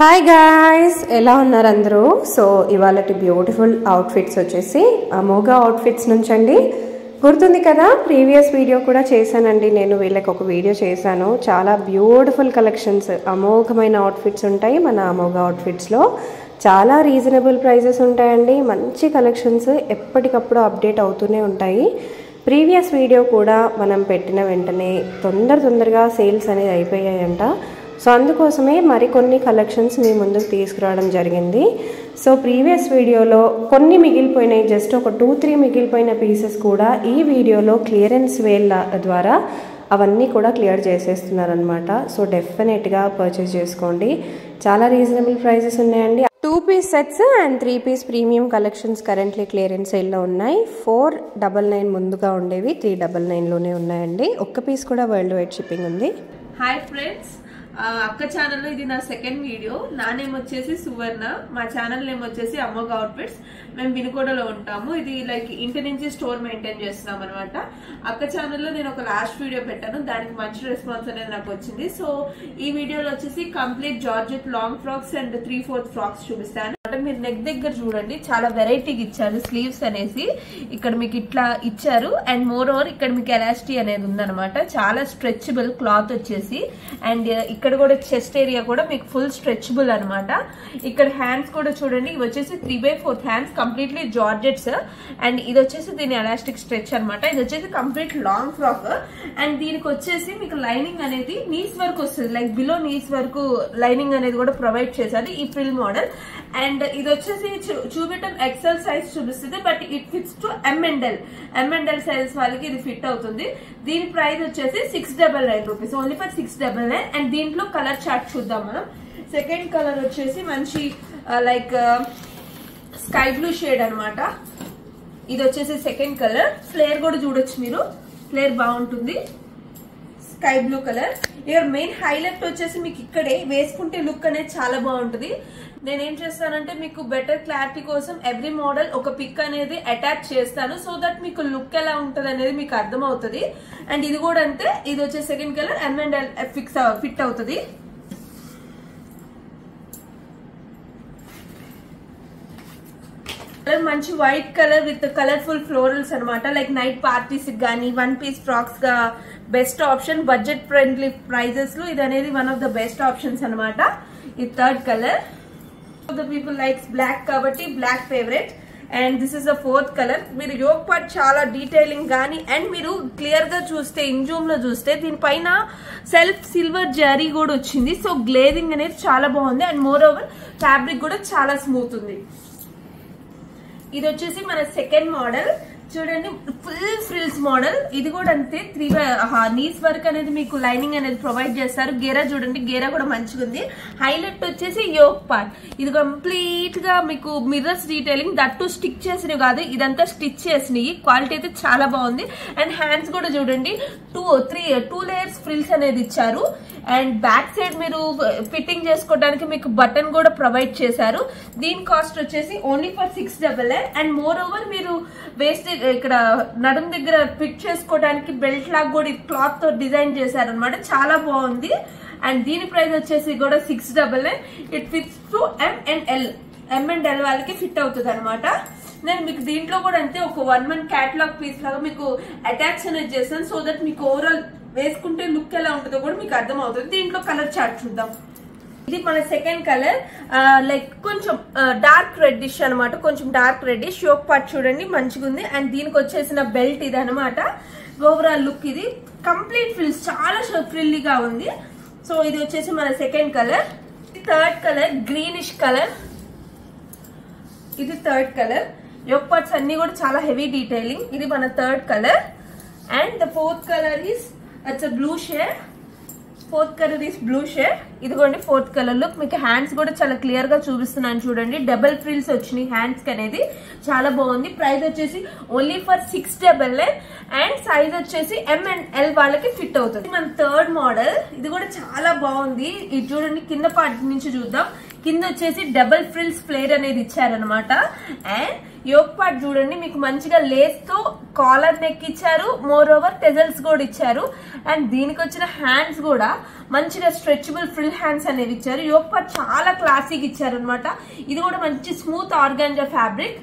Hi guys, ఎలా ఉన్నారు అందరూ? సో ఇవాళటి బ్యూటిఫుల్ అవుట్ఫిట్స్ వచ్చేసి అమోఘ అవుట్ఫిట్స్ నుంచి అండి. గుర్తుంది కదా, ప్రీవియస్ వీడియో కూడా చేశానండి. నేను వీళ్ళకి ఒక వీడియో చేశాను. చాలా బ్యూటిఫుల్ కలెక్షన్స్, అమోఘమైన అవుట్ఫిట్స్ ఉంటాయి మన అమోఘ అవుట్ఫిట్స్లో. చాలా రీజనబుల్ ప్రైజెస్ ఉంటాయండి. మంచి కలెక్షన్స్ ఎప్పటికప్పుడు అప్డేట్ అవుతూనే ఉంటాయి. ప్రీవియస్ వీడియో కూడా మనం పెట్టిన వెంటనే తొందరగా సేల్స్ అనేది అయిపోయాయంట. సో అందుకోసమే మరికొన్ని కలెక్షన్స్ మీ ముందుకు తీసుకురావడం జరిగింది. సో ప్రీవియస్ వీడియోలో కొన్ని మిగిలిపోయినాయి, జస్ట్ ఒక 2-3 మిగిలిపోయిన పీసెస్ కూడా ఈ వీడియోలో క్లియరెన్స్ సేల్ ద్వారా అవన్నీ కూడా క్లియర్ చేసేస్తున్నారనమాట. సో డెఫినెట్గా పర్చేస్ చేసుకోండి. చాలా రీజనబుల్ ప్రైజెస్ ఉన్నాయండి. 2 piece sets and 3 piece premium collections currently clearance సేల్లో ఉన్నాయి. 499 ముందుగా ఉండేవి 399లోనే ఉన్నాయండి. ఒక్క పీస్ కూడా వరల్డ్ వైడ్ షిప్పింగ్ ఉంది. హాయ్ ఫ్రెండ్స్, అక్క ఛానల్లో ఇది నా సెకండ్ వీడియో. నా నేమ్ వచ్చేసి సువర్ణ, మా ఛానల్ నేమ్ వచ్చేసి అమోఘ అవుట్ఫిట్స్. మేము వినుకొండలో ఉంటాము. ఇది లైక్ ఇంటి నుంచి స్టోర్ మెయింటైన్ చేస్తున్నాం అనమాట. అక్క ఛానల్లో నేను ఒక లాస్ట్ వీడియో పెట్టాను, దానికి మంచి రెస్పాన్స్ అనేది నాకు వచ్చింది. సో ఈ వీడియోలో వచ్చేసి complete georgette long frocks and 3/4 frocks చూపిస్తాను. మీరు నెక్ దగ్గర చూడండి, చాలా వెరైటీగా ఇచ్చారు. స్లీవ్స్ అనేసి ఇక్కడ మీకు ఇట్లా ఇచ్చారు అండ్ మోర్ ఓవర్ ఇక్కడ మీకు ఎలాస్టీ అనేది ఉందన్నమాట. చాలా స్ట్రెచబుల్ క్లాత్ వచ్చేసి, అండ్ ఇక్కడ కూడా చెస్ట్ ఏరియా కూడా మీకు ఫుల్ స్ట్రెచబుల్ అనమాట. ఇక్కడ హ్యాండ్స్ కూడా చూడండి, ఇవి వచ్చేసి 3/4 హ్యాండ్స్ కంప్లీట్లీ జార్జెట్స్. అండ్ ఇది వచ్చేసి దీని ఎలాస్టిక్ స్ట్రెచ్ అనమాట. ఇది వచ్చేసి కంప్లీట్ లాంగ్ ఫ్రాక్ అండ్ దీనికి వచ్చేసి మీకు లైనింగ్ అనేది నీస్ వరకు వస్తుంది, లైక్ బిలో నీస్ వరకు లైనింగ్ అనేది కూడా ప్రొవైడ్ చేశారు ఈ ఫ్రిల్ మోడల్. అండ్ ఇది వచ్చేసి చూపించడం ఎక్సెల్ సైజ్ చూపిస్తుంది, but it fits to M and L size వాళ్ళకి ఇది ఫిట్ అవుతుంది. దీని ప్రైస్ వచ్చేసి 699 రూపీస్, ఓన్లీ ఫర్ 699. అండ్ దీంట్లో కలర్ చార్ట్ చూద్దాం మనం. సెకండ్ కలర్ వచ్చేసి మంచి లైక్ స్కై బ్లూ షేడ్ అనమాట. ఇది వచ్చేసి సెకండ్ కలర్. ఫ్లేర్ కూడా చూడొచ్చు మీరు, ఫ్లేర్ బాగుంటుంది. Sky blue colour. ఇక్కడ మెయిన్ హైలైట్ వచ్చేసి మీకు ఇక్కడే వేసుకుంటే లుక్ అనేది చాలా బాగుంటుంది. నేనేం చేస్తానంటే మీకు బెటర్ క్లారిటీ కోసం ఎవ్రీ మోడల్ ఒక పిక్ అనేది అటాచ్ చేస్తాను, సో దట్ మీకు లుక్ ఎలా ఉంటుంది అనేది మీకు అర్థం అవుతుంది. అండ్ ఇది కూడా అంతే, ఇది వచ్చే సెకండ్ కలర్ ఎంఎండ్ఎల్ ఫిట్ అవుతుంది. మంచి white colour with colourful florals అనమాట. లైక్ నైట్ పార్టీస్ గానీ 1 పీస్ ఫ్రాక్స్ గా best option. Budget friendly prices లో ఇది అనేది one of the best options అనమాట. ఇది third colour. The people likes black కాబట్టి black favourite. And this is the fourth colour. మీరు యోగ్ పార్ట్ చాలా డీటెయిలింగ్ గానీ అండ్ మీరు క్లియర్ గా చూస్తే ఇన్జూమ్ లో చూస్తే దీనిపైన సెల్ఫ్ సిల్వర్ జరీ కూడా వచ్చింది. సో గ్లేజింగ్ అనేది చాలా బాగుంది అండ్ మోర్ ఓవర్ ఫ్యాబ్రిక్ కూడా చాలా స్మూత్ ఉంది. ఇది వచ్చేసి మన సెకండ్ మోడల్ చూడండి, ఫుల్ ఫ్రిల్స్ మోడల్. ఇది కూడా అంతే, 3 నీస్ వర్క్ అనేది మీకు లైనింగ్ అనేది ప్రొవైడ్ చేస్తారు. గేరా చూడండి, గేరా కూడా మంచిగా ఉంది. హైలైట్ వచ్చేసి యోక్ పార్ట్. ఇది కంప్లీట్ గా మీకు మిర్రర్స్ డీటెయిలింగ్, దట్టు స్టిక్ చేసినవి కాదు, ఇదంతా స్టిచ్ చేసినవి. క్వాలిటీ అయితే చాలా బాగుంది. అండ్ హ్యాండ్స్ కూడా చూడండి, 2 లేయర్స్ ఫ్రిల్స్ అనేది ఇచ్చారు. అండ్ బ్యాక్ సైడ్ మీరు ఫిట్టింగ్ చేసుకోవడానికి మీకు బటన్ కూడా ప్రొవైడ్ చేశారు. దీని కాస్ట్ వచ్చేసి only for 699. And more over మీరు వేస్ట్ ఇక్కడ నడుం దగ్గర ఫిట్ చేసుకోవడానికి బెల్ట్ లాగా కూడా క్లాత్ తో డిజైన్ చేశారనమాట. చాలా బాగుంది. అండ్ దీని ప్రైస్ వచ్చేసి కూడా 699. ఇట్ ఫిట్స్ టు ఎంఎండ్ఎల్ వాళ్ళకి ఫిట్ అవుతుంది అనమాట. నేను మీకు దీంట్లో కూడా అంతే ఒక 1 మంత్ క్యాటలాగ్ పీస్ లాగా మీకు అటాచ్ అనేది చేస్తాను, సో దట్ మీకు ఓవరాల్ వేసుకుంటే లుక్ ఎలా ఉంటుందో కూడా మీకు అర్థం అవుతుంది. దీంట్లో కలర్ చార్ట్ చూద్దాం. ఇది మన సెకండ్ కలర్, లైక్ కొంచెం డార్క్ రెడ్డిష్ అనమాట, కొంచెం డార్క్ రెడ్డిష్. యోక్ పార్ట్ చూడండి మంచిగా ఉంది. అండ్ దీనికి వచ్చేసిన బెల్ట్ ఇది అనమాట. ఓవరాల్ లుక్ ఇది కంప్లీట్ ఫ్రిల్స్, చాలా ఫ్రిల్లీగా ఉంది. సో ఇది వచ్చేసి మన second colour. Third colour greenish colour. ఇది థర్డ్ కలర్. యోక్ పార్ట్స్ అన్ని కూడా చాలా హెవీ డీటెయిలింగ్. ఇది మన third colour. And the fourth colour is it's blue shade. Fourth colour is blue shade. ఇదిగోండి ఫోర్త్ కలర్ లుక్. మీకు హ్యాండ్స్ కూడా చాలా క్లియర్ గా చూపిస్తున్నాను చూడండి. డబుల్ ఫ్రిల్స్ వచ్చినాయి హ్యాండ్స్ కి అనేది, చాలా బాగుంది. ప్రైస్ వచ్చేసి ఓన్లీ ఫర్ 699. అండ్ సైజ్ వచ్చేసి ఎంఎండ్ఎల్ వాళ్ళకి ఫిట్ అవుతుంది. మన థర్డ్ మోడల్, ఇది కూడా చాలా బాగుంది. ఇది చూడండి, కింద పార్ట్ నుంచి చూద్దాం. కింద వచ్చేసి డబుల్ ఫ్రిల్స్ ఫ్లేర్ అనేది ఇచ్చారనమాట. అండ్ యోక్ పార్ట్ చూడండి మీకు మంచిగా లేస్ తో కాలర్ నెక్ ఇచ్చారు, మోర్ ఓవర్ టెజల్స్ కూడా ఇచ్చారు. అండ్ దీనికి వచ్చిన హ్యాండ్స్ కూడా మంచిగా స్ట్రెచబుల్ ఫ్రిల్ హ్యాండ్స్ అనేవి ఇచ్చారు. యోక్ పార్ట్ చాలా క్లాసిక్ ఇచ్చారు అనమాట. ఇది కూడా మంచి స్మూత్ ఆర్గాంజా ఫ్యాబ్రిక్.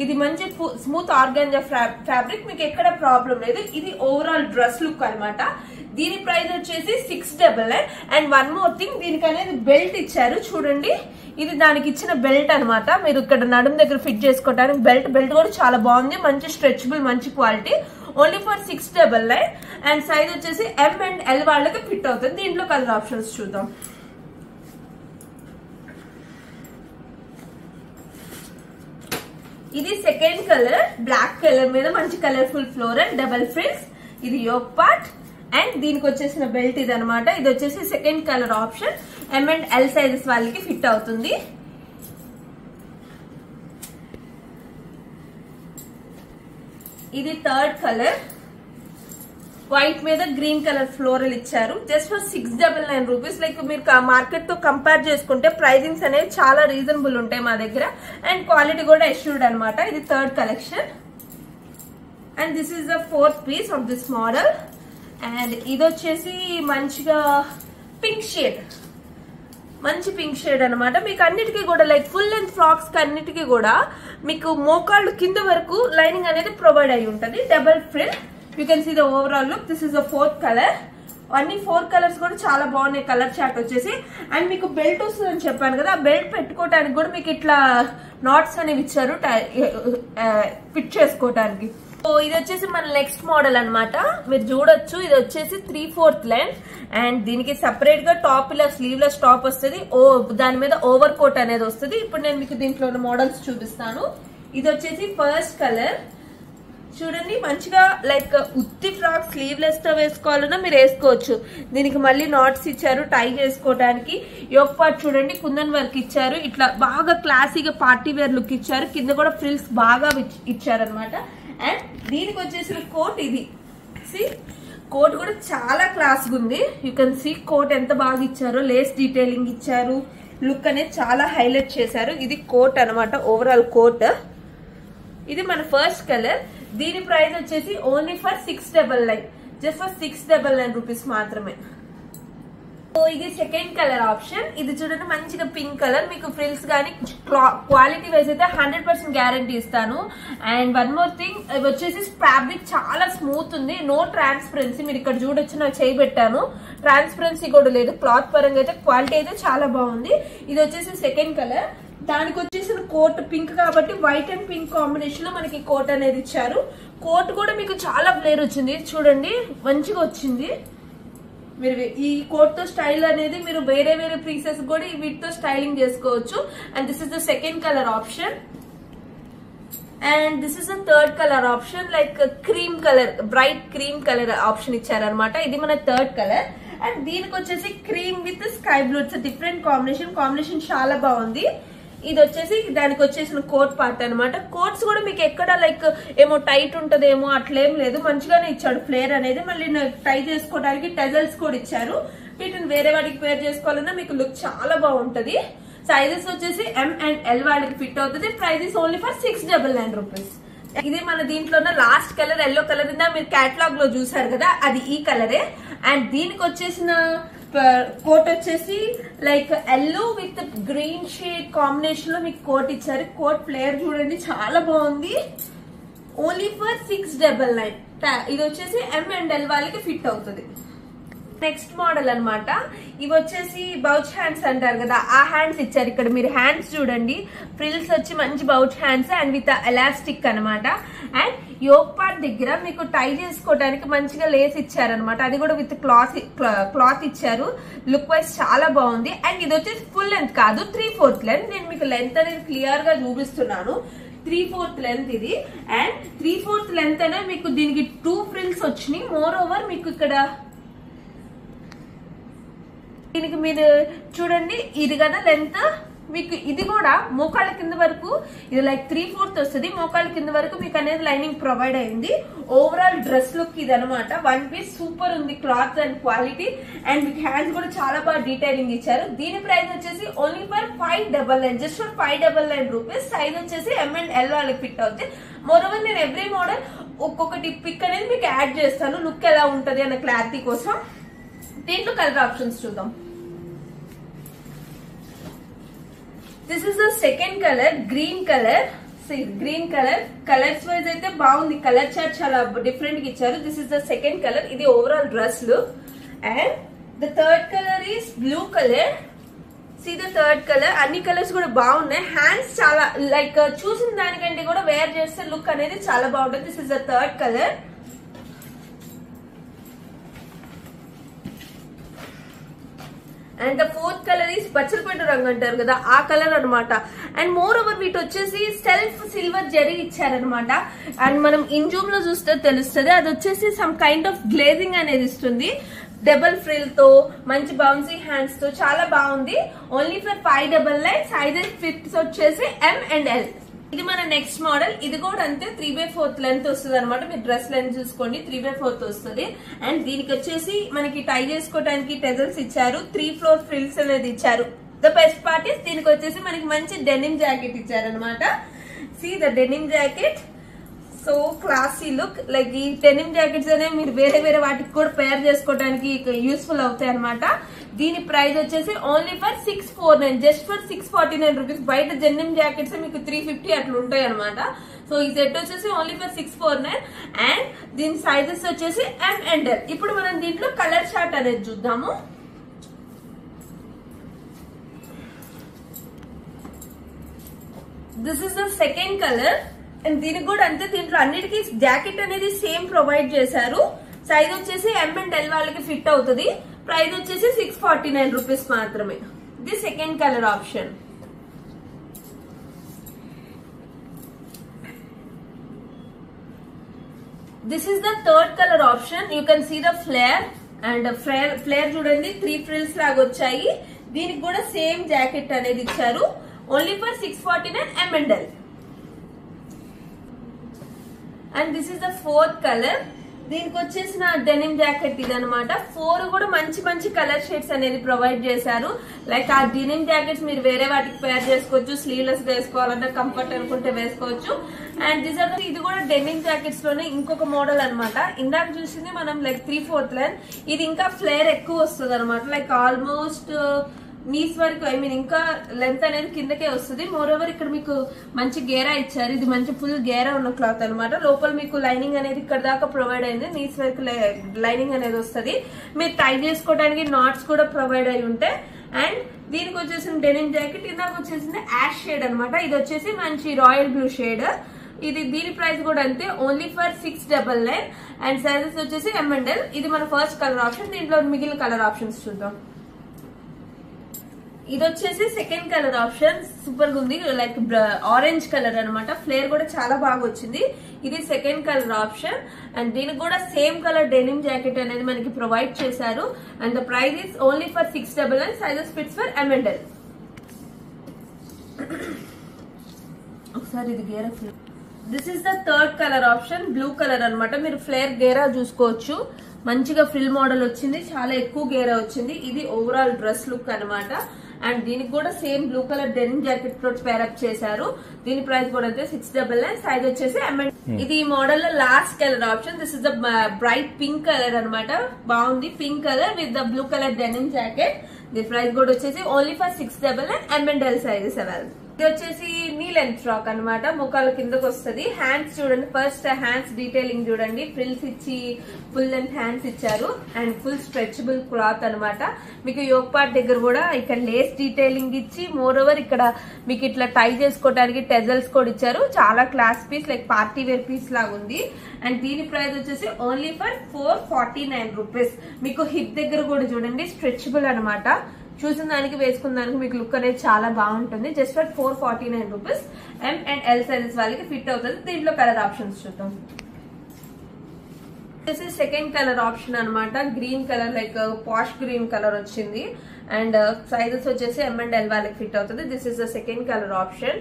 ఇది మంచి స్మూత్ ఆర్గాంజా ఫ్యాబ్రిక్, మీకు ఎక్కడ ప్రాబ్లం లేదు. ఇది ఓవరాల్ డ్రెస్ లుక్ అనమాట. దీని ప్రైస్ వచ్చేసి 699. అండ్ వన్ మోర్ థింగ్, దీనికి అనేది బెల్ట్ ఇచ్చారు చూడండి. ఇది దానికి ఇచ్చిన బెల్ట్ అనమాట. మీరు ఇక్కడ నడుము దగ్గర ఫిట్ చేసుకోవడానికి బెల్ట్ కూడా చాలా బాగుంది, మంచి స్ట్రెచబుల్, మంచి quality. Only for 699. And size వచ్చేసి M and L వాళ్ళకి ఫిట్ అవుతుంది. దీంట్లో కలర్ ఆప్షన్స్ చూద్దాం. ఇది సెకండ్ కలర్, బ్లాక్ కలర్ మీద మంచి కలర్ఫుల్ ఫ్లోరల్ డబల్ ఫ్రిల్స్. ఇది యోక్ పార్ట్ అండ్ దీనికి వచ్చేసిన బెల్ట్ ఇది అనమాట. ఇది వచ్చేసి second colour option, M and L sizes వాళ్ళకి ఫిట్ అవుతుంది. ఇది థర్డ్ కలర్, వైట్ మీద గ్రీన్ కలర్ ఫ్లోరల్ ఇచ్చారు. Just for 699 rupees. లైక్ మీరు మార్కెట్ తో కంపేర్ చేసుకుంటే ప్రైజింగ్స్ అనేవి చాలా రీజనబుల్ ఉంటాయి మా దగ్గర. అండ్ క్వాలిటీ కూడా ఎష్యూర్డ్ అనమాట. ఇది third collection and this is the fourth piece of this model. And ఇది వచ్చేసి మంచిగా పింక్ షేడ్, మంచి పింక్ షేడ్ అనమాట. మీకు అన్నిటికీ కూడా లైక్ ఫుల్ లెంత్ ఫ్రాక్స్ కి అన్నిటికీ కూడా మీకు మోకాళ్ళు కింద వరకు లైనింగ్ అనేది ప్రొవైడ్ అయి ఉంటుంది. Double frill. You can see the overall look. This is the fourth colour. అన్ని 4 కలర్స్ కూడా చాలా బాగున్నాయి కలర్ చార్ట్ వచ్చేసి. అండ్ మీకు బెల్ట్ వస్తుందని చెప్పాను కదా, ఆ బెల్ట్ పెట్టుకోవడానికి కూడా మీకు ఇట్లా నాట్స్ అనేవి ఇచ్చారు ఫిట్ చేసుకోవడానికి. సో ఇది వచ్చేసి మన నెక్స్ట్ మోడల్ అనమాట. మీరు చూడొచ్చు, ఇది వచ్చేసి 3/4 లెంత్ అండ్ దీనికి సెపరేట్ గా టాప్ ఇలా స్లీవ్లెస్ టాప్ వస్తుంది. దాని మీద ఓవర్ కోట్ అనేది వస్తుంది. ఇప్పుడు నేను మీకు దీంట్లో ఉన్న మోడల్స్ చూపిస్తాను. ఇది వచ్చేసి ఫస్ట్ కలర్ చూడండి, మంచిగా లైక్ ఉత్తి ఫ్రాక్ స్లీవ్లెస్ తో వేసుకోవాలన్నా మీరు వేసుకోవచ్చు. దీనికి మళ్ళీ నాట్స్ ఇచ్చారు టై చేసుకోవడానికి. యోక్ పార్ట్ చూడండి కుందన్ వర్క్ ఇచ్చారు. ఇట్లా బాగా క్లాసీగా పార్టీ వేర్ లుక్ ఇచ్చారు. కింద కూడా ఫ్రిల్స్ బాగా ఇచ్చారు అనమాట. అండ్ దీనికి వచ్చేసిన కోట్ ఇది. కోట్ కూడా చాలా క్లాస్ గా ఉంది. యూ కెన్ సీ కోట్ ఎంత బాగా ఇచ్చారో, లేస్ డీటెయిలింగ్ ఇచ్చారు. లుక్ అనేది చాలా హైలైట్ చేశారు. ఇది కోట్ అనమాట, ఓవరాల్ కోట్. ఇది మన ఫస్ట్ కలర్. దీని ప్రైస్ వచ్చేసి only for 699. Just for 699 rupees మాత్రమే. ఇది సెకండ్ కలర్ ఆప్షన్. ఇది చూడండి మంచిగా పింక్ కలర్. మీకు ఫ్రిల్స్ కానీ క్వాలిటీ వైజ్ అయితే 100% గ్యారంటీ ఇస్తాను. అండ్ వన్ మోర్ థింగ్, ఇవి వచ్చేసి ఫ్యాబ్రిక్ చాలా స్మూత్ ఉంది, నో ట్రాన్స్పరెన్సీ. మీరు ఇక్కడ చూడొచ్చు, నాకు చేయి పెట్టాను, ట్రాన్స్పరెన్సీ కూడా లేదు. క్లాత్ పరంగా అయితే క్వాలిటీ అయితే చాలా బాగుంది. ఇది వచ్చేసి సెకండ్ కలర్. దానికి వచ్చేసిన కోట్ పింక్ కాబట్టి వైట్ అండ్ పింక్ కాంబినేషన్ లో మనకి కోట్ అనేది ఇచ్చారు. కోట్ కూడా మీకు చాలా ఫ్లేర్ వచ్చింది చూడండి, మంచిగా వచ్చింది. మీరు ఈ కోట్ తో స్టైల్ అనేది మీరు వేరే వేరే పీసెస్ కూడా వీటితో స్టైలింగ్ చేసుకోవచ్చు. And this is the second colour option. And this is the third colour option. Like cream colour, bright cream colour option ఇచ్చారనమాట. ఇది మన థర్డ్ కలర్. అండ్ దీనికి వచ్చేసి cream with sky blue. It's different combination చాలా బాగుంది. ఇది వచ్చేసి దానికి వచ్చేసిన కోట్ పార్ట్ అనమాట. కోట్స్ కూడా మీకు ఎక్కడ లైక్ ఏమో టైట్ ఉంటదేమో అట్లేం లేదు, మంచిగానే ఇచ్చాడు ఫ్లేర్ అనేది. మళ్ళీ టై చేసుకోవడానికి టెజల్స్ కూడా ఇచ్చారు. వీటిని వేరే వాటికి పేర్ చేసుకోవాలన్నా మీకు లుక్ చాలా బాగుంటది. సైజెస్ వచ్చేసి M and L వాళ్ళకి ఫిట్ అవుతుంది. Price is only for 699 rupees. ఇది మన దీంట్లో లాస్ట్ కలర్ ఎల్లో కలర్ ఇందా మీరు కేటలాగ్ లో చూసారు కదా, అది ఈ కలరే. అండ్ దీనికి వచ్చేసిన కోట్ వచ్చేసి like yellow with green shade combination లో మీకు కోట్ ఇచ్చారు. కోట్ ఫ్లేర్ చూడండి చాలా బాగుంది. Only for 699. ఇది వచ్చేసి M and L వాళ్ళకి ఫిట్ అవుతుంది. నెక్స్ట్ మోడల్ అనమాట. ఇవి వచ్చేసి బౌచ్ హ్యాండ్స్ అంటారు కదా, ఆ హ్యాండ్స్ ఇచ్చారు. ఇక్కడ మీరు హ్యాండ్స్ చూడండి, ఫ్రిల్స్ వచ్చి మంచి బౌచ్ హ్యాండ్స్ అండ్ విత్ ఎలాస్టిక్ అనమాట. అండ్ యోక్ పార్ట్ దగ్గర మీకు టై చేసుకోవడానికి మంచిగా లేస్ ఇచ్చారనమాట. అది కూడా విత్ క్లాత్ ఇచ్చారు. లుక్ వైజ్ చాలా బాగుంది. అండ్ ఇది వచ్చేసి ఫుల్ లెంత్ కాదు, 3/4 లెంత్. నేను మీకు లెంత్ అనేది క్లియర్ గా చూపిస్తున్నాను. 3/4 లెంత్ ఇది. అండ్ 3/4 లెంత్ అనే మీకు దీనికి 2 ఫ్రిల్స్ వచ్చినాయి. మోర్ ఓవర్ మీకు ఇక్కడ దీనికి మీరు చూడండి, ఇది కదా లెంత్, మీకు ఇది కూడా మోకాళ్ళ కింద వరకు ఇది లైక్ 3/4 వస్తుంది. మోకాళ్ళ కింద వరకు మీకు అనేది లైనింగ్ ప్రొవైడ్ అయింది. ఓవరాల్ డ్రెస్ లుక్ ఇది అనమాట. 1 పీస్ సూపర్ ఉంది క్లాత్ అండ్ క్వాలిటీ. అండ్ మీకు హ్యాండ్స్ కూడా చాలా బాగా డీటెయిలింగ్ ఇచ్చారు. దీని ప్రైస్ వచ్చేసి only for 599, just for 599 rupees. Size వచ్చేసి M&L వాళ్ళకి ఫిట్ అవుతుంది. మోరోవర్ నేను ఎవ్రీ మోడల్ ఒక్కొక్కటి పిక్ అనేది మీకు యాడ్ చేస్తాను లుక్ ఎలా ఉంటది అన్న క్లారిటీ కోసం. దీంట్లో కలర్ ఆప్షన్స్ చూద్దాం. This is the second colour, green colour. Green colour colours wise అయితే బాగుంది. కలర్ చార్ట్ చాలా డిఫరెంట్ గా ఇచ్చారు. This is the second colour. ఇది overall dress look. And the third colour is blue colour. See the third colour. అన్ని colours కూడా బాగున్నాయి. Hands చాలా లైక్ చూసిన దానికంటే కూడా వేర్ చేస్తే లుక్ అనేది చాలా బాగుంటుంది. This is the third colour. And the fourth colour is పచ్చలపెట్టు రంగు అంటారు కదా, ఆ కలర్ అనమాట. అండ్ మోర్ ఓవర్ వీటి వచ్చేసి సెల్ఫ్ సిల్వర్ జరీ ఇచ్చారనమాట. అండ్ మనం ఇన్జూమ్ లో చూస్తే తెలుస్తుంది. అది వచ్చేసి సమ్ కైండ్ ఆఫ్ గ్లేజింగ్ అనేది ఇస్తుంది. డబుల్ ఫ్రిల్ తో మంచి బౌన్సీ హ్యాండ్స్ తో చాలా బాగుంది. Only for 599. సైజెస్ ఫిట్స్ వచ్చేసి M&L. ఇది మన నెక్స్ట్ మోడల్. ఇది కూడా అంతే 3/4 లెంత్ వస్తుంది అనమాట. మీరు డ్రెస్ లెంత్ చూసుకోండి 3/4 వస్తుంది. అండ్ దీనికి వచ్చేసి మనకి టై చేసుకోవడానికి టెజల్స్ ఇచ్చారు. 3 ఫ్లోర్ ఫ్రిల్స్ అనేది ఇచ్చారు. ద బెస్ట్ పార్ట్ ఇస్ దీనికి వచ్చేసి మనకి మంచి డెనిమ్ జాకెట్ ఇచ్చారు అనమాట. See the denim jacket, so classy look. Like ఈ డెనిమ్ జాకెట్స్ అనేవి మీరు వేరే వేరే వాటికి కూడా పేర్ చేసుకోవడానికి యూస్ఫుల్ అవుతాయి అనమాట. దీని ప్రైస్ వచ్చేసి only for 649, just for 649 rupees. బయట డెనిమ్ జాకెట్స్ మీకు 350 అట్లా ఉంటాయి అనమాట. సో ఈ సెట్ వచ్చేసి ఓన్లీ ఫర్ 649. అండ్ దీని సైజెస్ వచ్చేసి M&L. ఇప్పుడు మనం దీంట్లో కలర్ చార్ట్ అనేది చూద్దాము. This is the second colour. And దీనికి కూడా అంతే. దీంట్లో అన్నిటికీ జాకెట్ అనేది సేమ్ ప్రొవైడ్ చేశారు. సైజ్ వచ్చేసి M&L వాళ్ళకి ఫిట్ అవుతుంది. ప్రైస్ వచ్చేసి 649 రూపీస్ మాత్రమే. The second colour option. This is the third colour option. You can see the flare. And flare చూడండి 3 ఫ్రిల్స్ లాగా వచ్చాయి. దీనికి కూడా సేమ్ జాకెట్ అనేది ఇచ్చారు. Only for 649 M&L. And this is the fourth colour. దీనికి వచ్చేసిన డెనిమ్ జాకెట్ ఇది అనమాట. 4 కూడా మంచి మంచి కలర్ షేడ్స్ అనేది ప్రొవైడ్ చేశారు. లైక్ ఆ డెనిమ్ జాకెట్స్ మీరు వేరే వాటికి పేర్ చేసుకోవచ్చు. స్లీవ్లెస్ వేసుకోవాలంటే కంఫర్ట్ అనుకుంటే వేసుకోవచ్చు. అండ్ ఇది కూడా డెనిమ్ జాకెట్స్ లోనే ఇంకొక మోడల్ అనమాట. ఇందాక చూసింది మనం లైక్ 3/4 లెంత్. ఇది ఇంకా ఫ్లేర్ ఎక్కువ వస్తుంది అనమాట. లైక్ ఆల్మోస్ట్ నీస్ వరకు, ఐ మీన్ ఇంకా లెంత్ అనేది కిందకే వస్తుంది. మోర్ ఓవర్ ఇక్కడ మీకు మంచి గేరా ఇచ్చారు. ఇది మంచి ఫుల్ గేరా ఉన్న క్లాత్ అనమాట. లోపల మీకు లైనింగ్ అనేది ఇక్కడ దాకా ప్రొవైడ్ అయింది. నీస్ వరకు లైనింగ్ అనేది వస్తుంది. మీరు టై చేసుకోవడానికి నాట్స్ కూడా ప్రొవైడ్ అయి ఉంటాయి. అండ్ దీనికి వచ్చేసిన డెనిమ్ జాకెట్ ఇందాక వచ్చేసింది యాష్ షేడ్ అనమాట. ఇది వచ్చేసి మంచి రాయల్ బ్లూ షేడ్. దీని ప్రైస్ కూడా అంతే, ఓన్లీ ఫర్ 699. అండ్ సైజెస్ వచ్చేసి M&L. ఇది మన ఫస్ట్ కలర్ ఆప్షన్. దీంట్లో మిగిలిన కలర్ ఆప్షన్స్ చూద్దాం. ఇది వచ్చేసి సెకండ్ కలర్ ఆప్షన్. సూపర్ గా ఉంది. లైక్ ఆరెంజ్ కలర్ అనమాట. ఫ్లేర్ కూడా చాలా బాగా వచ్చింది. ఇది సెకండ్ కలర్ ఆప్షన్. అండ్ దీనికి కూడా సేమ్ కలర్ డెనిమ్ జాకెట్ అనేది మనకి ప్రొవైడ్ చేశారు. And the price is only for 699. Sizes fits for M&L. ఒకసారి ఇది గేరా flare. This is the third colour option. Blue colour అనమాట. మీరు ఫ్లేర్ గేరా చూసుకోవచ్చు. మంచిగా ఫ్రిల్ మోడల్ వచ్చింది. చాలా ఎక్కువ గేరా వచ్చింది. ఇది ఓవరాల్ డ్రెస్ లుక్ అనమాట. అండ్ దీనికి కూడా same blue colour denim jacket తో పేరప్ చేశారు. దీని ప్రైస్ కూడా అయితే 699. సైజ్ వచ్చేసి M&L. ఇది ఈ మోడల్ లో last colour option. This is the bright pink colour అనమాట. బాగుంది. Pink colour with the blue colour denim jacket. దీని ప్రైస్ కూడా వచ్చేసి only for 699. M&L sizes available. ఇది వచ్చేసి నీ లెంత్ ఫ్రాక్ అనమాట. ముఖాల కిందకు వస్తుంది. హ్యాండ్స్ చూడండి. ఫస్ట్ హ్యాండ్స్ డీటెయిలింగ్ చూడండి. ఫ్రిల్స్ ఇచ్చి ఫుల్ లెంత్ హ్యాండ్స్ ఇచ్చారు. అండ్ ఫుల్ స్ట్రెచబుల్ క్లాత్ అనమాట. మీకు యోక్ పార్ట్ దగ్గర కూడా ఇక్కడ లేస్ డీటెయిలింగ్ ఇచ్చి మోర్ ఓవర్ ఇక్కడ మీకు ఇట్లా టై చేసుకోవడానికి టెజల్స్ కూడా ఇచ్చారు. చాలా class piece, like party wear piece లాగా ఉంది. అండ్ దీని ప్రైస్ వచ్చేసి ఓన్లీ ఫర్ 449 రూపీస్. మీకు హిప్ దగ్గర కూడా చూడండి స్ట్రెచబుల్ అనమాట. చూసిన దానికి వేసుకున్న దానికి మీకు లుక్ అనేది చాలా బాగుంటుంది. Just for 449 rupees. M&L sizes వాళ్ళకి ఫిట్ అవుతుంది. దీంట్లో కలర్ ఆప్షన్స్ చూద్దాం. This is second colour option అనమాట. Green colour like posh green colour వచ్చింది అండ్ సైజెస్ వచ్చేసి M&L వాళ్ళకి ఫిట్ అవుతుంది. This is the second colour option.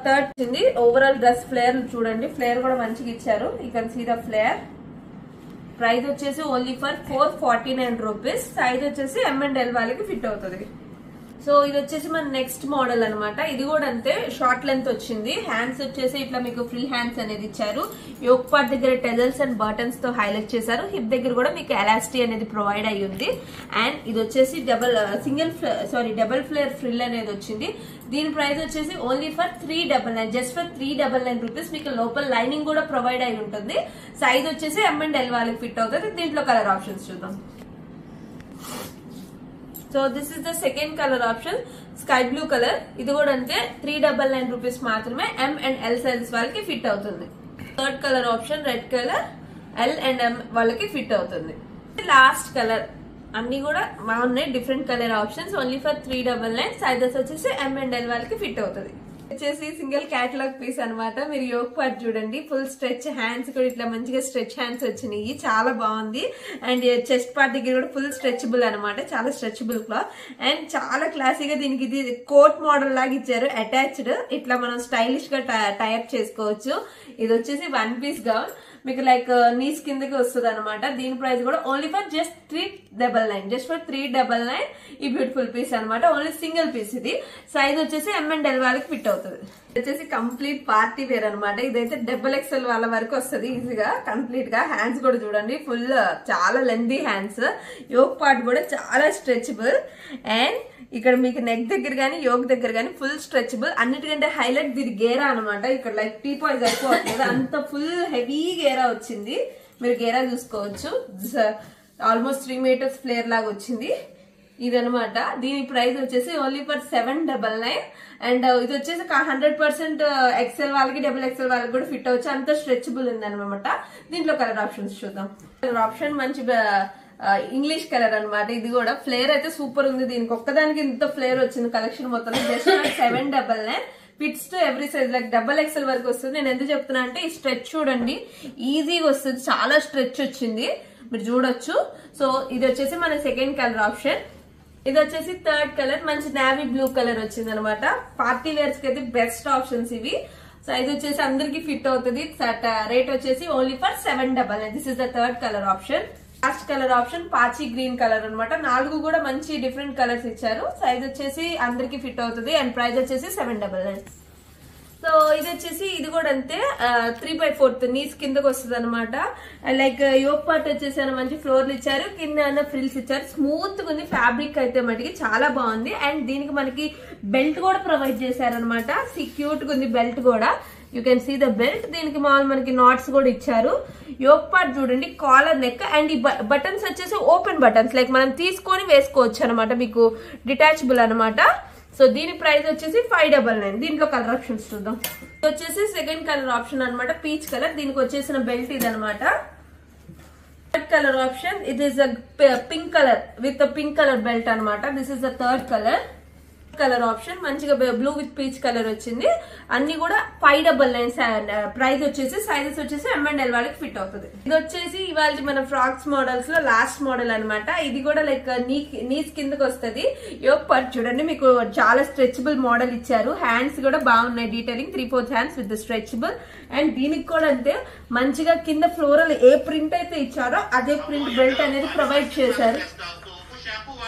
Third వచ్చింది ఓవరాల్ డ్రెస్ ఫ్లేర్ చూడండి, ఫ్లేర్ కూడా మంచిగా ఇచ్చారు. You can see the flare. Price వచ్చేసి ఓన్లీ ఫర్ 449 రూపీస్. సైజ్ వచ్చేసి M&L వాళ్ళకి ఫిట్ అవుతుంది. సో ఇది వచ్చేసి మన నెక్స్ట్ మోడల్ అనమాట. ఇది కూడా అంతే షార్ట్ లెంత్ వచ్చింది. హ్యాండ్స్ వచ్చేసి ఇట్లా మీకు ఫ్రీ హ్యాండ్స్ అనేది ఇచ్చారు. యోక్ పార్ట్ దగ్గర టెజల్స్ అండ్ బటన్స్ తో హైలైట్ చేశారు. హిప్ దగ్గర కూడా మీకు ఎలాస్టీ అనేది ప్రొవైడ్ అయ్యి ఉంది. అండ్ ఇది వచ్చేసి డబుల్ ఫ్లేర్ ఫ్రిల్ అనేది వచ్చింది. దీని ప్రైస్ వచ్చేసి only for 399, just for 399 rupees. మీకు లోపల లైనింగ్ కూడా ప్రొవైడ్ అయి ఉంటుంది. సైజ్ వచ్చేసి M&L వాళ్ళకి ఫిట్ అవుతుంది. దీంట్లో కలర్ ఆప్షన్స్ చూద్దాం. So this is the second colour option, sky blue colour. ఇది కూడా అంటే 399 రూపీస్ మాత్రమే. M and L సైజెస్ వాళ్ళకి ఫిట్ అవుతుంది. Third colour option red colour, L and M వాళ్ళకి ఫిట్ అవుతుంది. లాస్ట్ కలర్ అన్ని కూడా బాగున్నాయి, different colour options. Only for 399. Sizes వచ్చేసి M&L వాళ్ళకి ఫిట్ అవుతుంది. వచ్చేసి సింగిల్ క్యాటలాగ్ పీస్ అనమాట. మీరు యోక్ పార్ట్ చూడండి, ఫుల్ స్ట్రెచ్ హ్యాండ్స్ కూడా ఇట్లా మంచిగా స్ట్రెచ్ హ్యాండ్స్ వచ్చినాయి, చాలా బాగుంది. అండ్ చెస్ట్ పార్ట్ దగ్గర కూడా ఫుల్ స్ట్రెచబుల్ అనమాట, చాలా స్ట్రెచబుల్ క్లాత్ అండ్ చాలా క్లాసీగా. దీనికి ఇది కోట్ మోడల్ లాగా ఇచ్చారు అటాచ్డ్. ఇట్లా మనం స్టైలిష్ గా టైప్ చేసుకోవచ్చు. ఇది వచ్చేసి 1 పీస్ గౌన్, మీకు లైక్ నీస్ కిందకి వస్తుంది అనమాట. దీని ప్రైస్ కూడా only for just 399, just for 399. ఈ బ్యూటిఫుల్ పీస్ అనమాట, ఓన్లీ సింగిల్ పీస్. ఇది సైజ్ వచ్చేసి M&L వాళ్ళకి ఫిట్ అవుతుంది. వచ్చేసి కంప్లీట్ పార్టీ వేర్ అనమాట. ఇదైతే XXL వాళ్ళ వరకు వస్తుంది ఈజీగా, కంప్లీట్ గా. హ్యాండ్స్ కూడా చూడండి, ఫుల్ చాలా లెందీ హ్యాండ్స్. యోక్ పార్ట్ కూడా చాలా స్ట్రెచబుల్ అండ్ ఇక్కడ మీకు నెక్ దగ్గర గానీ యోక్ దగ్గర గానీ ఫుల్ స్ట్రెచబుల్. అన్నిటికంటే హైలైట్ దీని గేరా అనమాట. ఇక్కడ లైక్ టీపాయ్స్ అయిపోతుంది, అంత ఫుల్ హెవీ గేరా వచ్చింది. మీరు గేరా చూసుకోవచ్చు. ఆల్మోస్ట్ 3 మీటర్స్ ఫ్లేర్ లాగా వచ్చింది ఇదనమాట. దీని ప్రైస్ వచ్చేసి ఓన్లీ ఫర్ 799. అండ్ ఇది వచ్చేసి 100% XL వాళ్ళకి XXL వాళ్ళకి కూడా ఫిట్ అవచ్చు, అంత స్ట్రెచబుల్ ఉంది అనమాట. దీంట్లో కలర్ ఆప్షన్స్ చూద్దాం. కలర్ ఆప్షన్ మంచి ఇంగ్లీష్ కలర్ అనమాట. ఇది కూడా ఫ్లేర్ అయితే సూపర్ ఉంది. దీనికి ఒక్కదానికి ఇంత ఫ్లేర్ వచ్చింది కలెక్షన్ మొత్తం. Just 799. Fits to every size like XXL వరకు వస్తుంది. నేను ఎందుకు చెప్తున్నా అంటే ఈ స్ట్రెచ్ చూడండి, ఈజీగా వస్తుంది, చాలా స్ట్రెచ్ వచ్చింది, మీరు చూడొచ్చు. సో ఇది వచ్చేసి మన సెకండ్ కలర్ ఆప్షన్. ఇది వచ్చేసి థర్డ్ కలర్, మంచి నావీ బ్లూ కలర్ వచ్చింది అనమాట. పార్టీ వేర్స్ కి అయితే బెస్ట్ ఆప్షన్స్ ఇవి. సైజ్ వచ్చేసి అందరికి ఫిట్ అవుతుంది. రేట్ వచ్చేసి only for 799. This is the third colour option. Last colour option పాచి గ్రీన్ కలర్ అనమాట. 4 కూడా మంచి డిఫరెంట్ కలర్స్ ఇచ్చారు. సైజ్ వచ్చేసి అందరికి ఫిట్ అవుతుంది అండ్ ప్రైస్ వచ్చేసి 799. సో ఇది వచ్చేసి ఇది కూడా అంతే 3/4 నీస్ కిందకి వస్తుంది అనమాట. లైక్ యోక్ పార్ట్ వచ్చేసి మంచి ఫ్లోర్లు ఇచ్చారు, కింద ఫ్రిల్స్ ఇచ్చారు. స్మూత్ గా ఉంది ఫ్యాబ్రిక్ అయితే మటుకి చాలా బాగుంది. అండ్ దీనికి మనకి బెల్ట్ కూడా ప్రొవైడ్ చేశారనమాట. క్యూట్ గా ఉంది బెల్ట్ కూడా. You can see the belt. దీనికి మామూలు మనకి నాట్స్ కూడా ఇచ్చారు. యోక్ పార్ట్ చూడండి, కాలర్ నెక్ అండ్ ఈ బటన్స్ వచ్చేసి ఓపెన్ బటన్స్, లైక్ మనం తీసుకొని వేసుకోవచ్చు అనమాట, మీకు డిటాచబుల్ అనమాట. సో దీని ప్రైస్ వచ్చేసి 599. దీంట్లో కలర్ ఆప్షన్స్ చూద్దాం. ఇది వచ్చేసి సెకండ్ కలర్ ఆప్షన్ అనమాట, పీచ్ కలర్. దీనికి వచ్చేసిన బెల్ట్ ఇది అనమాట. థర్డ్ కలర్ ఆప్షన్, ఇది is pink colour with pink colour belt అనమాట. This is the third colour. Colour option మంచిగా బ్లూ విత్ పీచ్ కలర్ వచ్చింది. అన్ని కూడా 599. ప్రైస్ వచ్చేసి సైజెస్ వచ్చేసి M&L వాళ్ళకి ఫిట్ అవుతుంది. ఇది వచ్చేసి ఇవాళ మన ఫ్రాక్స్ మోడల్స్ లో లాస్ట్ మోడల్ అనమాట. ఇది కూడా లైక్ నీస్ కిందకి వస్తుంది. యోక్ పార్ట్ చూడండి, మీకు చాలా స్ట్రెచబుల్ మోడల్ ఇచ్చారు. హ్యాండ్స్ కూడా బాగున్నాయి, detailing 3/4 hands with stretchable. And దీనికి కూడా అంతే మంచిగా కింద ఫ్లోరల్ ఏ ప్రింట్ అయితే ఇచ్చారో అదే ప్రింట్ బెల్ట్ అనేది ప్రొవైడ్ చేశారు.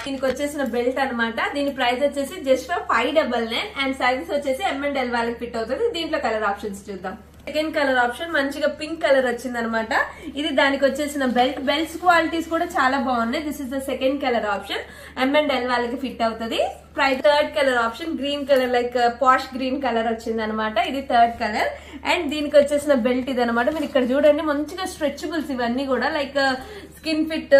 దీనికి వచ్చేసిన బెల్ట్ అనమాట. దీని ప్రైస్ వచ్చేసి జస్ట్ ఫర్ 599 అండ్ సైజెస్ వచ్చేసి M&L వాళ్ళకి ఫిట్ అవుతుంది. దీంట్లో కలర్ ఆప్షన్స్ చూద్దాం. సెకండ్ కలర్ ఆప్షన్ మంచిగా పింక్ కలర్ వచ్చింది అనమాట. ఇది దానికి వచ్చేసిన బెల్ట్. బెల్ట్స్ క్వాలిటీస్ కూడా చాలా బాగున్నాయి. This is the second colour option. M&L వాళ్ళకి ఫిట్ అవుతుంది. Price third colour option green colour, like posh green colour వచ్చింది అనమాట. ఇది థర్డ్ కలర్. అండ్ దీనికి వచ్చేసిన బెల్ట్ ఇది అనమాట. మీరు ఇక్కడ చూడండి, మంచిగా స్ట్రెచబుల్స్ ఇవన్నీ కూడా, లైక్ స్కిన్ ఫిట్,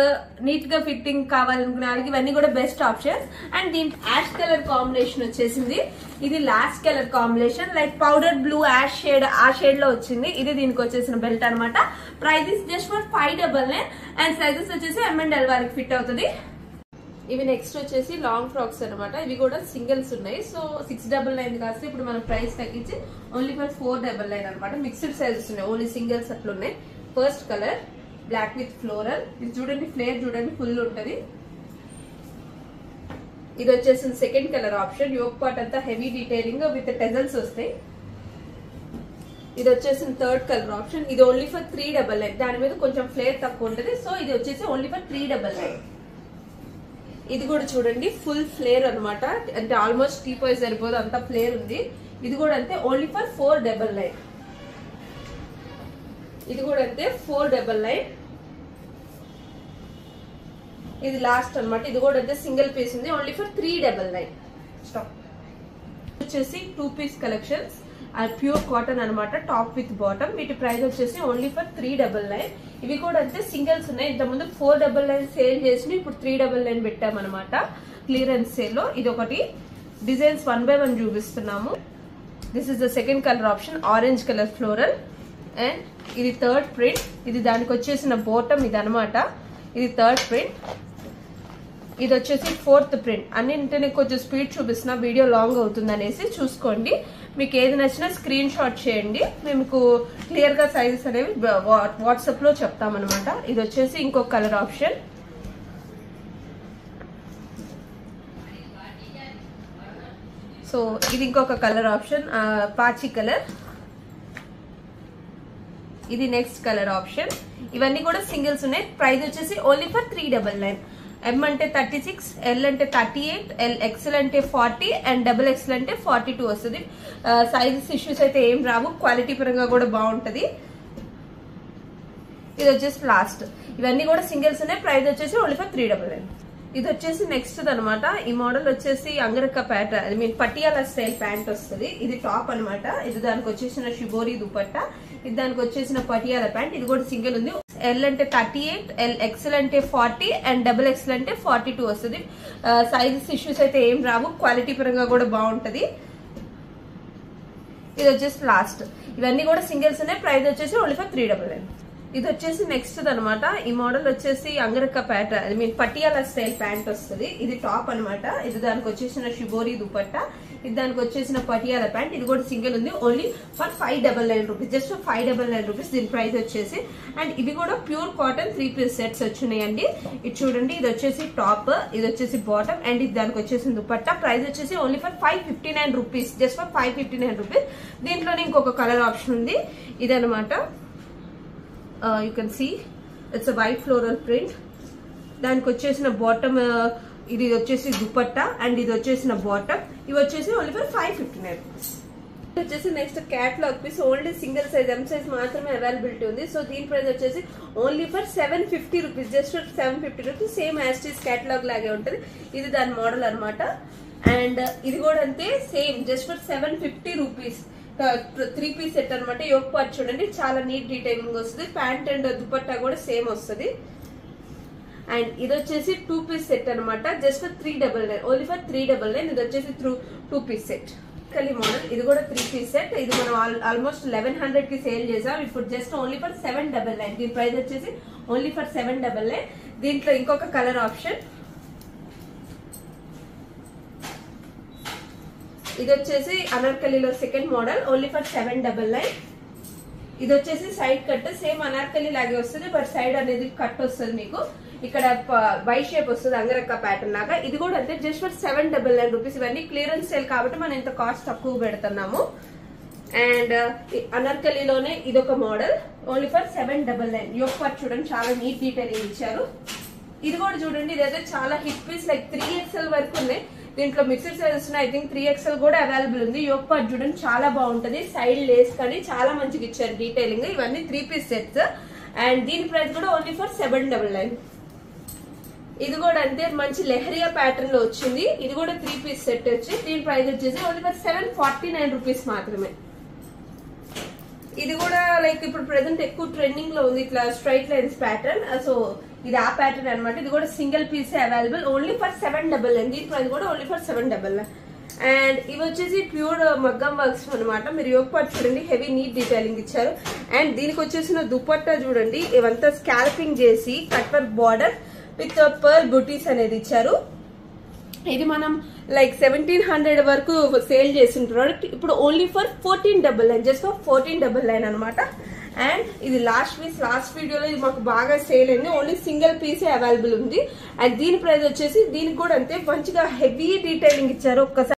నీట్ గా ఫిట్టింగ్ కావాలనుకునే వాళ్ళకి ఇవన్నీ కూడా బెస్ట్ ఆప్షన్స్. అండ్ దీనికి యాష్ కలర్ కాంబినేషన్ వచ్చేసింది. ఇది last colour combination, like powder blue ash shade, ఆ షేడ్ లో వచ్చింది. ఇది దీనికి వచ్చేసిన బెల్ట్ అనమాట. Price is just for 599 and sizes వచ్చేసి M&L వాళ్ళకి ఫిట్ అవుతుంది. ఇవి నెక్స్ట్ వచ్చేసి లాంగ్ ఫ్రాక్స్ అనమాట. ఇవి కూడా సింగిల్స్ ఉన్నాయి. సో 699 కాస్తే ఇప్పుడు మన ప్రైస్ తగ్గించి ఓన్లీ ఫర్ 499 అనమాట. మిక్స్డ్ సైజెస్ ఉన్నాయి, ఓన్లీ సింగిల్స్ అట్లున్నాయి. First colour black with floral. ఇది చూడండి ఫ్లేర్ చూడండి ఫుల్ ఉంటది. ఇది వచ్చేసి second colour option. Yoke part అంతా హెవీ డీటెయిలింగ్ విత్ టెజల్స్ వస్తాయి. ఇది వచ్చేసి థర్డ్ కలర్ ఆప్షన్. ఇది ఓన్లీ ఫర్ 399. దాని మీద కొంచెం ఫ్లేర్ తక్కువ ఉంటది. సో ఇది వచ్చేసి ఓన్లీ ఫర్ 399. ఇది కూడా చూడండి ఫుల్ ఫ్లేర్ అనమాట. అంటే ఆల్మోస్ట్ టీపాయ్ సరిపోదు అంత ఫ్లేర్ ఉంది. ఇది కూడా అంతే ఓన్లీ ఫర్ 499. ఇది కూడా అంతే 499. ఇది లాస్ట్ అనమాట. ఇది కూడా అంతే సింగిల్ పీస్ ఉంది ఓన్లీ ఫర్ 399. స్టాప్. వచ్చేసి 2 పీస్ కలెక్షన్స్ ప్యూర్ కాటన్ అనమాట. Top with bottom. వీటి ప్రైస్ వచ్చేసి ఓన్లీ ఫర్ 399. ఇవి కూడా అంతే సింగిల్స్ ఉన్నాయి. ఇంతకుముందు 499 సేల్ చేసి ఇప్పుడు 399 పెట్టామన్నమాట క్లియరెన్స్ సేల్ లో. ఇది ఒకటి డిజైన్స్ 1 by 1 చూపిస్తున్నాము. This is the second colour option orange colour floral. And ఇది థర్డ్ ప్రింట్. ఇది దానికి వచ్చేసిన బాటమ్ ఇది అనమాట. ఇది థర్డ్ ప్రింట్. ఇది వచ్చేసి ఫోర్త్ ప్రింట్. అన్నింటినీ కొంచెం స్పీడ్ చూపిస్తున్నా వీడియో లాంగ్ అవుతుంది అనేసి చూసుకోండి. మీకు ఏది నచ్చినా స్క్రీన్ షాట్ చేయండి. మేము క్లియర్ గా సైజెస్ అనేవి వాట్సాప్ లో చెప్తామన్నమాట. ఇది వచ్చేసి ఇంకొక కలర్ ఆప్షన్. సో ఇది ఇంకొక కలర్ ఆప్షన్ పాచి కలర్. ఇది నెక్స్ట్ కలర్ ఆప్షన్. ఇవన్నీ కూడా సింగిల్స్ ఉన్నాయి. ప్రైస్ వచ్చేసి ఓన్లీ ఫర్ 399. M అంటే 36, L అంటే 38, XL అంటే 40 అండ్ XXL అంటే 42 వస్తుంది. సైజెస్ ఇష్యూస్ అయితే ఏం రావు. క్వాలిటీ పరంగా కూడా బాగుంటది. ఇది వచ్చేసి లాస్ట్. ఇవన్నీ కూడా సింగిల్స్ ఉన్నాయి. ప్రైస్ వచ్చేసి ఓన్లీ ఫర్ 399. ఇది వచ్చేసి నెక్స్ట్ అనమాట. ఈ మోడల్ వచ్చేసి angrakha pattern I mean Patiala style pant వస్తుంది. ఇది టాప్ అనమాట. ఇది దానికి వచ్చేసిన షిబోరి దుపట్టా. ఇది దానికి వచ్చేసిన పటియాలా ప్యాంట్. ఇది కూడా సింగిల్ ఉంది. L అంటే 38, XL అంటే 40 అండ్ XXL అంటే 42 వస్తుంది. సైజెస్ ఇష్యూస్ అయితే ఏం రావు. క్వాలిటీ పరంగా కూడా బాగుంటది. ఇది వచ్చేసి లాస్ట్. ఇవన్నీ కూడా సింగిల్స్ ఉన్నాయి. ప్రైస్ వచ్చేసి ఓన్లీ ఫర్ 399. ఇది వచ్చేసి నెక్స్ట్ అనమాట. ఈ మోడల్ వచ్చేసి angrakha pattern I mean Patiala style pant వస్తుంది. ఇది టాప్ అనమాట. ఇది దానికి వచ్చేసిన షిబోరి దుపట్టా. ఇది దానికి వచ్చేసిన పటియాలా ప్యాంట్. ఇది కూడా సింగిల్ ఉంది only for 599 rupees. Just 599 rupees దీని ప్రైస్ వచ్చేసి. అండ్ ఇవి కూడా ప్యూర్ కాటన్ 3 పీస్ సెట్స్ వచ్చినాయండి. ఇది చూడండి. ఇది వచ్చేసి టాప్, ఇది వచ్చేసి బాటమ్ అండ్ ఇది దానికి వచ్చేసిన దుపట్టా. ప్రైస్ వచ్చేసి only for 559 rupees. Just for 559 rupees. దీంట్లోనే ఇంకొక కలర్ ఆప్షన్ ఉంది. ఇదనమాట. You can see it's a white floral print. దానికి వచ్చేసిన బాటమ్ ఇది వచ్చేసి దుపట్టా అండ్ ఇది వచ్చేసిన బాటమ్. ఇవి వచ్చేసి ఓన్లీ ఫర్ 559 రూపీస్. వచ్చేసి next catalogue piece. Only single size M size మాత్రమే అవైలబిలిటీ ఉంది. సో దీని ప్రైస్ వచ్చేసి only for 750 rupees. Just 750 rupees. Same as this catalogue లాగే ఉంటుంది. ఇది దాని మోడల్ అనమాట. అండ్ ఇది కూడా అంతే same just for 750 rupees. 3 piece set అనమాట. యోక్ పార్ట్ చూడండి చాలా నీట్ డీటెయిలింగ్ వస్తుంది. ప్యాంట్ అండ్ దుపట్టా కూడా సేమ్ వస్తుంది. అండ్ ఇది వచ్చేసి 2 పీస్ సెట్ అనమాట. Just for 399. Only for 399. ఇది వచ్చేసి 2 పీస్ సెట్ కలి మోడల్. ఇది కూడా 3 పీస్ సెట్. ఇది మనం ఆల్మోస్ట్ 1100 కి సేల్ చేసాం. ఇప్పుడు జస్ట్ ఓన్లీ ఫర్ 799. దీని ప్రైస్ వచ్చేసి ఓన్లీ ఫర్ 799. దీంట్లో ఇంకొక కలర్ ఆప్షన్. ఇది వచ్చేసి అనార్కలిలో సెకండ్ మోడల్ ఓన్లీ ఫర్ 799. ఇది వచ్చేసి సైడ్ కట్ సేమ్ అనార్కలి లాగే వస్తుంది. బట్ సైడ్ అనేది కట్ వస్తుంది. మీకు ఇక్కడ వై షేప్ వస్తుంది అంగరక్క ప్యాటర్న్ లాగా. ఇది కూడా అంతే జస్ట్ ఫర్ 799 రూపీస్. ఇవన్నీ క్లియరెన్స్ సేల్ కాబట్టి మనం ఇంత కాస్ట్ తక్కువ పెడుతున్నాము. అండ్ అనార్కలిలోనే ఇదొక model only for 799. Yoke part చూడండి చాలా నీట్ డీటెయిలింగ్ ఇచ్చారు. ఇది కూడా చూడండి. ఇదైతే చాలా హిట్ పీస్. లైక్ 3XL వరకు ఉన్నాయి. దీంట్లో మిక్స్డ్ సైజెస్ ఉన్నాయి. ఐ థింక్ 3XL కూడా అవైలబుల్ ఉంది. యోక్ పార్ట్ చూడండి చాలా బాగుంటది. సైడ్ లేస్ కానీ చాలా మంచిగా ఇచ్చారు డీటెయిలింగ్. ఇవన్నీ 3 పీస్ సెట్స్. అండ్ దీని ప్రైస్ కూడా ఓన్లీ ఫర్ 799. ఇది కూడా అంతే మంచి లెహరియా ప్యాటర్న్ లో వచ్చింది. ఇది కూడా 3 పీస్ సెట్ వచ్చి దీని ప్రైస్ వచ్చేసి ఓన్లీ ఫర్ 749 రూపీస్ మాత్రమే. ఇది కూడా లైక్ ఇప్పుడు ప్రెసెంట్ ఎక్కువ ట్రెండింగ్ లో ఉంది ఇట్లా స్ట్రైట్ లైన్స్ ప్యాటర్న్. సో ఇది ఆ ప్యాటర్న్ అనమాట. ఇది కూడా single piece available only for 799. దీని ప్రైస్ కూడా ఓన్లీ ఫర్ 799. అండ్ ఇవి వచ్చేసి ప్యూర్ మగ్గం వర్క్స్ అనమాట. మీరు యోక్ పార్ట్ చూడండి హెవీ నీట్ డీటెయిలింగ్ ఇచ్చారు. అండ్ దీనికి వచ్చేసిన దుపట్టా చూడండి ఇవంతా స్కాల్పింగ్ చేసి cut work border with pearl బుటీస్ అనేది ఇచ్చారు. ఇది మనం లైక్ 1700 వరకు సేల్ చేసిన ప్రోడక్ట్ ఇప్పుడు ఓన్లీ ఫర్ 1499. జస్ట్ ఫర్ 1499 అనమాట. అండ్ ఇది లాస్ట్ వీడియోలో ఇది మాకు బాగా సేల్ అయింది. ఓన్లీ సింగిల్ పీసే అవైలబుల్ ఉంది. అండ్ దీని ప్రైస్ వచ్చేసి దీనికి కూడా అంతే మంచిగా హెవీ డీటెయిలింగ్ ఇచ్చారు. ఒక్కసారి